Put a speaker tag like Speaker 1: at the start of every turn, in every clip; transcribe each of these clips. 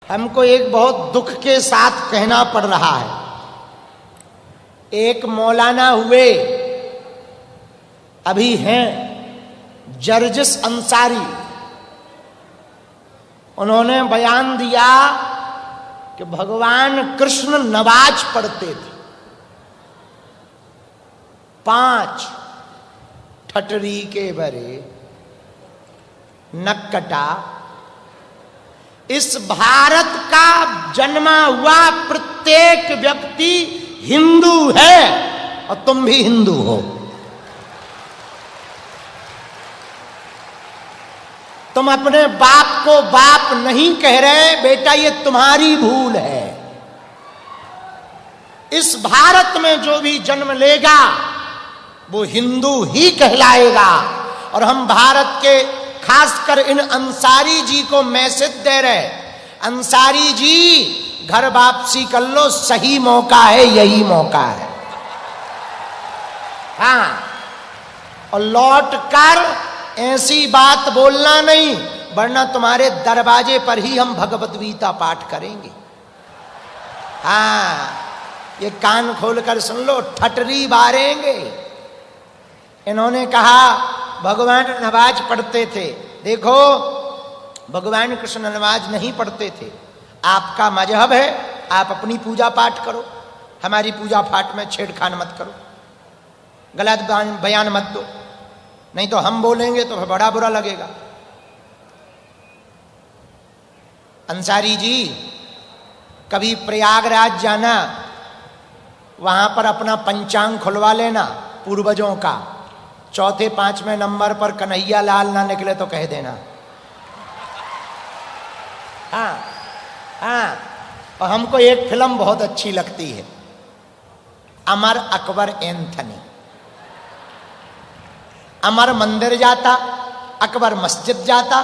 Speaker 1: हमको एक बहुत दुख के साथ कहना पड़ रहा है। एक मौलाना हुए, अभी हैं, जर्जिस अंसारी। उन्होंने बयान दिया कि भगवान कृष्ण नमाज पढ़ते थे 5 ठटरी के बरे नक्कटा। इस भारत का जन्मा हुआ प्रत्येक व्यक्ति हिंदू है और तुम भी हिंदू हो। तुम अपने बाप को बाप नहीं कह रहे, बेटा ये तुम्हारी भूल है। इस भारत में जो भी जन्म लेगा वो हिंदू ही कहलाएगा। और हम भारत के खासकर इन अंसारी जी को मैसेज दे रहे, अंसारी जी घर वापसी कर लो, सही मौका है, यही मौका है। हाँ, और लौट कर ऐसी बात बोलना नहीं, वरना तुम्हारे दरवाजे पर ही हम भगवत गीता पाठ करेंगे। हाँ, ये कान खोलकर सुन लो, ठटरी बारेंगे। इन्होंने कहा भगवान नमाज पढ़ते थे। देखो, भगवान कृष्ण नमाज नहीं पढ़ते थे। आपका मजहब है, आप अपनी पूजा पाठ करो, हमारी पूजा पाठ में छेड़खान मत करो, गलत बयान मत दो, नहीं तो हम बोलेंगे तो फिर बड़ा बुरा लगेगा। अंसारी जी, कभी प्रयागराज जाना, वहां पर अपना पंचांग खुलवा लेना पूर्वजों का। चौथे 5वें नंबर पर कन्हैया लाल ना निकले तो कह देना। हाँ हाँ, और हमको एक फिल्म बहुत अच्छी लगती है, अमर अकबर एंथनी। अमर मंदिर जाता, अकबर मस्जिद जाता,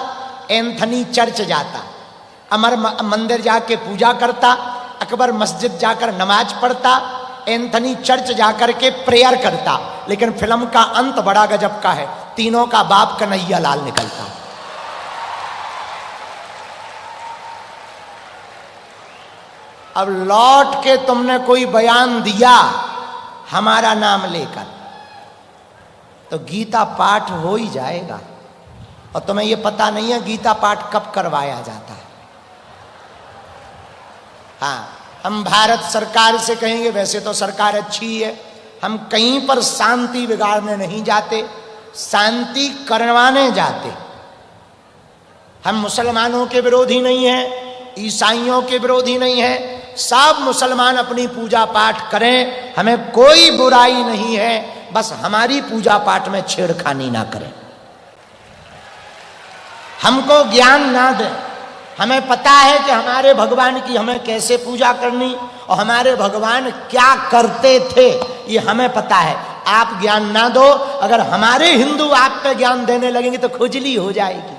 Speaker 1: एंथनी चर्च जाता। अमर मंदिर जाके पूजा करता, अकबर मस्जिद जाकर नमाज पढ़ता, एंथनी चर्च जाकर के प्रेयर करता। लेकिन फिल्म का अंत बड़ा गजब का है, तीनों का बाप कन्हैया लाल निकलता। अब लौट के तुमने कोई बयान दिया हमारा नाम लेकर, तो गीता पाठ हो ही जाएगा। और तुम्हें यह पता नहीं है गीता पाठ कब करवाया जाता है। हाँ, हम भारत सरकार से कहेंगे, वैसे तो सरकार अच्छी है, हम कहीं पर शांति बिगाड़ने नहीं जाते, शांति करवाने जाते। हम मुसलमानों के विरोधी नहीं हैं, ईसाइयों के विरोधी नहीं हैं। सब मुसलमान अपनी पूजा पाठ करें, हमें कोई बुराई नहीं है, बस हमारी पूजा पाठ में छेड़खानी ना करें, हमको ज्ञान ना दें। हमें पता है कि हमारे भगवान की हमें कैसे पूजा करनी और हमारे भगवान क्या करते थे, ये हमें पता है। आप ज्ञान ना दो, अगर हमारे हिंदू आप पे ज्ञान देने लगेंगे तो खुजली हो जाएगी।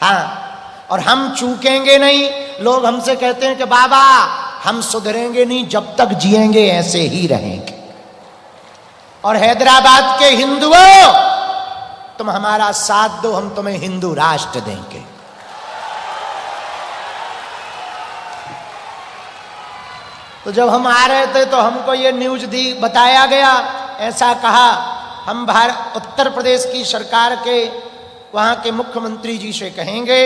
Speaker 1: हाँ, और हम चूकेंगे नहीं। लोग हमसे कहते हैं कि बाबा हम सुधरेंगे नहीं, जब तक जिएंगे ऐसे ही रहेंगे। और हैदराबाद के हिंदुओं, तुम हमारा साथ दो, हम तुम्हें हिंदू राष्ट्र देंगे। तो जब हम आ रहे थे तो हमको ये न्यूज दी, बताया गया, ऐसा कहा। हम उत्तर प्रदेश की सरकार के वहाँ के मुख्यमंत्री जी से कहेंगे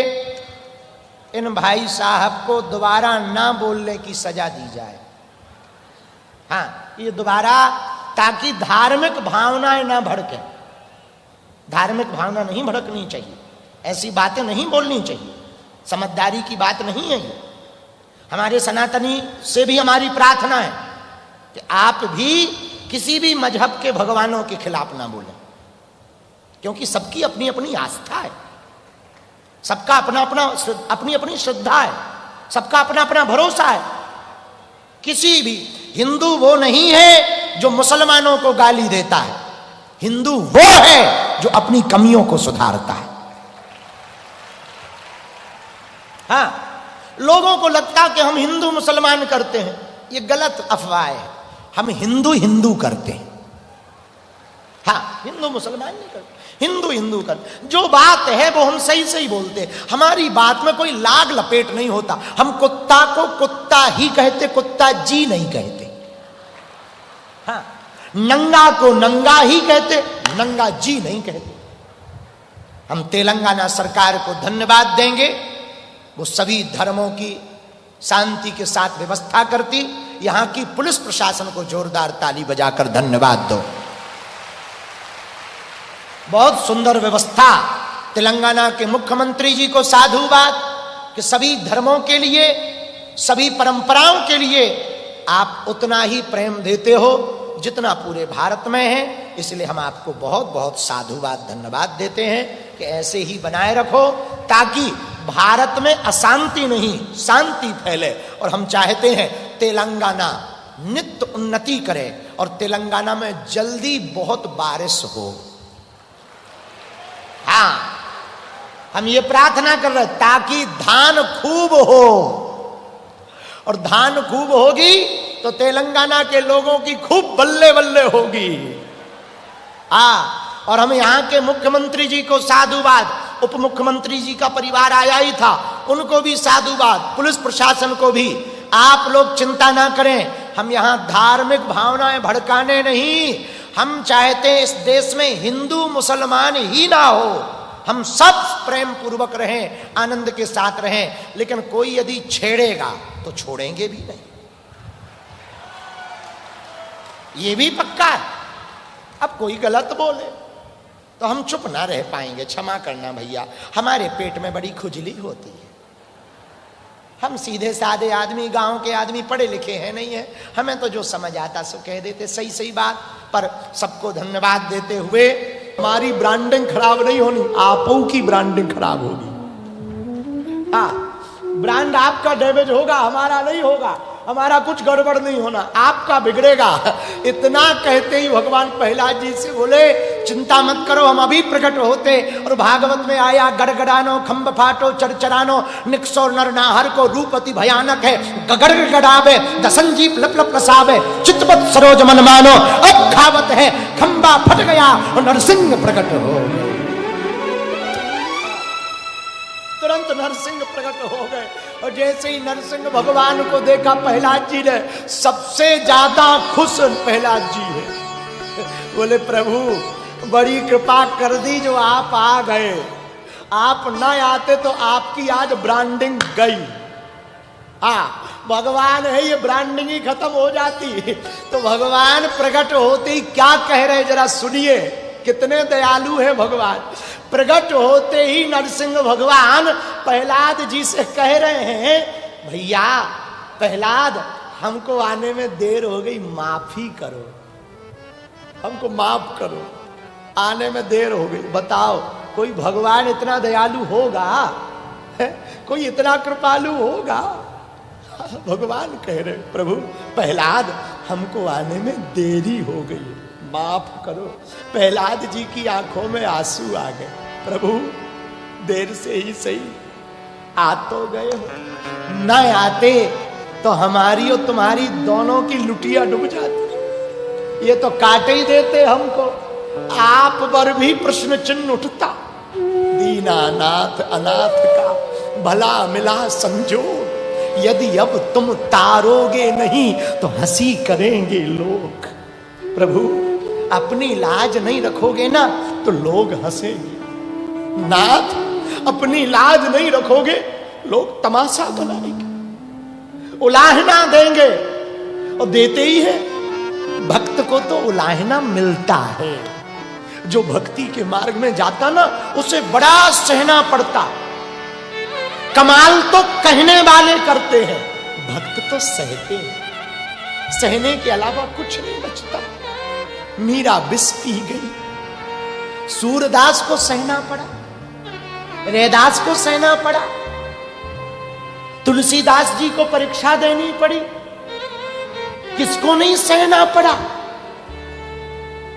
Speaker 1: इन भाई साहब को दोबारा ना बोलने की सजा दी जाए। हाँ, ये दोबारा, ताकि धार्मिक भावनाएं ना भड़के। धार्मिक भावना नहीं भड़कनी चाहिए, ऐसी बातें नहीं बोलनी चाहिए, समझदारी की बात नहीं है ये। हमारे सनातनी से भी हमारी प्रार्थना है कि आप भी किसी भी मजहब के भगवानों के खिलाफ ना बोलें, क्योंकि सबकी अपनी अपनी आस्था है, सबका अपना अपना अपनी अपनी श्रद्धा है, सबका अपना अपना भरोसा है। किसी भी हिंदू वो नहीं है जो मुसलमानों को गाली देता है, हिंदू वो है जो अपनी कमियों को सुधारता है। हाँ, लोगों को लगता कि हम हिंदू मुसलमान करते हैं, ये गलत अफवाह है। हम हिंदू हिंदू करते हैं। हाँ, हिंदू मुसलमान नहीं करते, हिंदू हिंदू कर, जो बात है वो हम सही सही बोलते, हमारी बात में कोई लाग लपेट नहीं होता। हम कुत्ता को कुत्ता ही कहते, कुत्ता जी नहीं कहते। हाँ, नंगा को नंगा ही कहते, नंगा जी नहीं कहते। हम तेलंगाना सरकार को धन्यवाद देंगे, वो सभी धर्मों की शांति के साथ व्यवस्था करती। यहां की पुलिस प्रशासन को जोरदार ताली बजाकर धन्यवाद दो। बहुत सुंदर व्यवस्था। तेलंगाना के मुख्यमंत्री जी को साधुवाद कि सभी धर्मों के लिए, सभी परंपराओं के लिए आप उतना ही प्रेम देते हो जितना पूरे भारत में है। इसलिए हम आपको बहुत बहुत साधुवाद धन्यवाद देते हैं कि ऐसे ही बनाए रखो, ताकि भारत में अशांति नहीं शांति फैले। और हम चाहते हैं तेलंगाना नित्य उन्नति करे और तेलंगाना में जल्दी बहुत बारिश हो। हाँ, हम ये प्रार्थना कर रहे ताकि धान खूब हो, और धान खूब होगी तो तेलंगाना के लोगों की खूब बल्ले बल्ले होगी। और हम यहाँ के मुख्यमंत्री जी को साधुवाद, उप मुख्यमंत्री जी का परिवार आया ही था, उनको भी साधुवाद, पुलिस प्रशासन को भी। आप लोग चिंता ना करें, हम यहाँ धार्मिक भावनाएं भड़काने नहीं, हम चाहते हैं इस देश में हिंदू मुसलमान ही ना हो, हम सब प्रेम पूर्वक रहें, आनंद के साथ रहें। लेकिन कोई यदि छेड़ेगा तो छोड़ेंगे भी नहीं, ये भी पक्का है। अब कोई गलत बोले तो हम चुप ना रह पाएंगे, क्षमा करना भैया, हमारे पेट में बड़ी खुजली होती है। हम सीधे साधे आदमी, गांव के आदमी, पढ़े लिखे हैं नहीं है, हमें तो जो समझ आता सो कह देते, सही सही बात। पर सबको धन्यवाद देते हुए, हमारी ब्रांडिंग खराब नहीं होनी, आपों की ब्रांडिंग खराब होगी। हाँ, ब्रांड आपका डैमेज होगा, हमारा नहीं होगा, हमारा कुछ गड़बड़ नहीं होना, आपका बिगड़ेगा। इतना कहते ही भगवान प्रहलाद जी से बोले, चिंता मत करो, हम अभी प्रकट होते। और भागवत में आया, गड़गड़ानो खंब फाटो चरचरानो, निक्सो नर नाहर को रूप अति भयानक है, गगड़ गड़ावे दसंजीप लप लप लसावे, चित्तवत सरोज मन मानो, अब खावत है खंबा फट गया और नरसिंह प्रकट हो। तुरंत नरसिंह प्रकट हो गए। और जैसे ही नरसिंह भगवान को देखा प्रहलाद जी ने, सबसे ज्यादा खुश प्रहलाद जी है। बोले प्रभु बड़ी कृपा कर दी जो आप आ गए, आप न आते तो आपकी आज ब्रांडिंग गई। भगवान है, ये ब्रांडिंग ही खत्म हो जाती। तो भगवान प्रकट होते ही क्या कह रहे जरा सुनिए, कितने दयालु है भगवान। प्रकट होते ही नरसिंह भगवान प्रहलाद जी से कह रहे हैं, भैया प्रहलाद हमको आने में देर हो गई, माफी करो, हमको माफ करो, आने में देर हो गई। बताओ कोई भगवान इतना दयालु होगा? कोई इतना कृपालु होगा? भगवान कह रहे प्रभु प्रहलाद हमको आने में देरी हो गई, माफ करो। प्रहलाद जी की आंखों में आंसू आ गए। प्रभु देर से ही सही, आ तो गए हो, न आते तो हमारी और तुम्हारी दोनों की लुटिया डूब जाती, ये तो काट ही देते हमको। आप पर भी प्रश्न चिन्ह उठता, दीनानाथ अनाथ का भला मिला संजोग, यदि अब तुम तारोगे नहीं तो हंसी करेंगे लोग। प्रभु अपनी लाज नहीं रखोगे ना तो लोग हंसेंगे। नाथ अपनी लाज नहीं रखोगे, लोग तमाशा बनाएंगे, उलाहना देंगे, और देते ही है। भक्त को तो उलाहना मिलता है, जो भक्ति के मार्ग में जाता ना उसे बड़ा सहना पड़ता। कमाल तो कहने वाले करते हैं, भक्त तो सहते हैं, सहने के अलावा कुछ नहीं बचता। मीरा विष पी गई, सूरदास को सहना पड़ा, रैदास को सहना पड़ा, तुलसीदास जी को परीक्षा देनी पड़ी, किसको नहीं सहना पड़ा?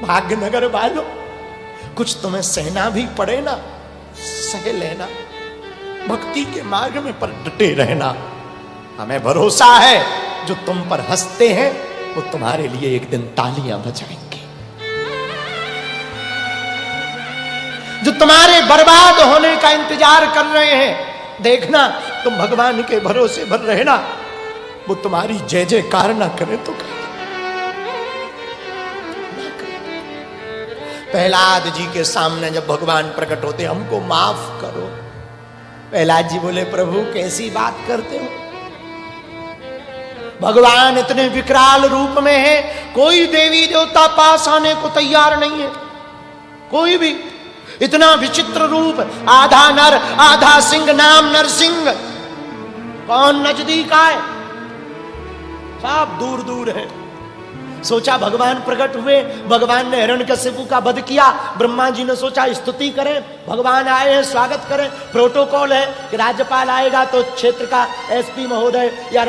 Speaker 1: भाग्यनगर वालों, कुछ तुम्हें सहना भी पड़े ना, सह लेना, भक्ति के मार्ग में पर डटे रहना। हमें भरोसा है जो तुम पर हंसते हैं वो तुम्हारे लिए एक दिन तालियां बजाएंगे। जो तुम्हारे बर्बाद होने का इंतजार कर रहे हैं, देखना तुम भगवान के भरोसे भर रहना, वो तुम्हारी जय जयकार ना करे तो करे। प्रहलाद जी के सामने जब भगवान प्रकट होते, हमको माफ करो। प्रहलाद जी बोले, प्रभु कैसी बात करते हो, भगवान इतने विकराल रूप में है, कोई देवी देवता पास आने को तैयार नहीं है, कोई भी। इतना विचित्र रूप, आधा नर आधा सिंह, नाम नरसिंह, कौन नजदीक आए, सब दूर दूर है। सोचा भगवान प्रकट हुए, भगवान ने हिरण्यकशिपु का वध किया, ब्रह्मा जी ने सोचा स्तुति करें, भगवान आए हैं स्वागत करें। प्रोटोकॉल है कि राज्यपाल आएगा तो क्षेत्र का एसपी महोदय या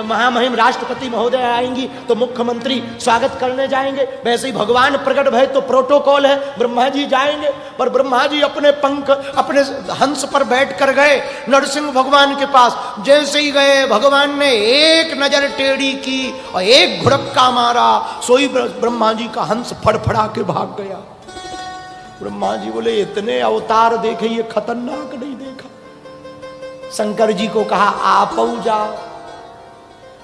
Speaker 1: महामहिम राष्ट्रपति महोदय आएंगी तो मुख्यमंत्री स्वागत करने जाएंगे। वैसे ही भगवान प्रकट भय तो प्रोटोकॉल है, ब्रह्मा जी जाएंगे। पर ब्रह्मा जी अपने पंख अपने हंस पर बैठ कर गए नरसिंह भगवान के पास। जैसे ही गए, भगवान ने एक नजर टेढ़ी की और एक घुड़क्का मारा, सोई ब्रह्मा जी का हंस फड़फड़ा के भाग गया। ब्रह्मा जी बोले, इतने अवतार देखे, ये खतरनाक नहीं देखा। शंकर जी को कहा आप जाओ।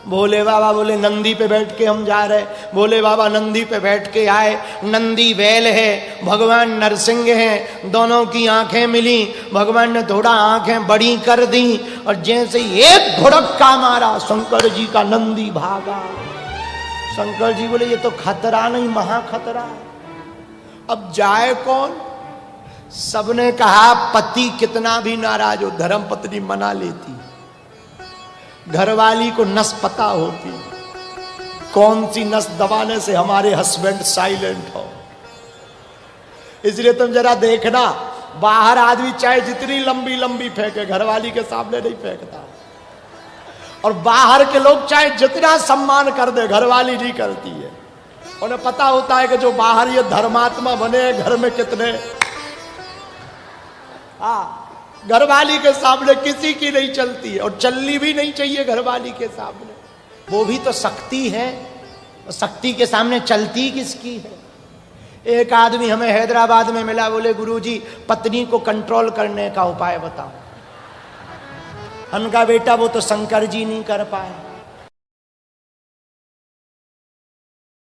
Speaker 1: भोले बाबा बोले, नंदी पे बैठ के हम जा रहे। भोले बाबा नंदी पे बैठ के आए। नंदी बैल है, भगवान नरसिंह हैं, दोनों की आंखें मिली। भगवान ने थोड़ा आंखें बड़ी कर दी और जैसे एक घुड़क्का मारा, शंकर जी का नंदी भागा। शंकर जी बोले, ये तो खतरा नहीं, महा खतरा है, अब जाए कौन। सबने कहा पति कितना भी नाराज हो, धर्म पत्नी मना लेती, घरवाली को नस पता होती, कौन सी नस दबाने से हमारे हस्बैंड साइलेंट हो। इसलिए तुम जरा देखना, बाहर आदमी चाहे जितनी लंबी लंबी फेंके, घरवाली के सामने नहीं फेंकता। और बाहर के लोग चाहे जितना सम्मान कर दे, घरवाली नहीं करती है। उन्हें पता होता है कि जो बाहर ये धर्मात्मा बने, घर में कितने। घरवाली के सामने किसी की नहीं चलती है, और चलनी भी नहीं चाहिए घरवाली के सामने। वो भी तो शक्ति है, शक्ति के सामने चलती किसकी है। एक आदमी हमें हैदराबाद में मिला, बोले गुरुजी पत्नी को कंट्रोल करने का उपाय बताओ। उनका बेटा वो तो शंकर जी नहीं कर पाए।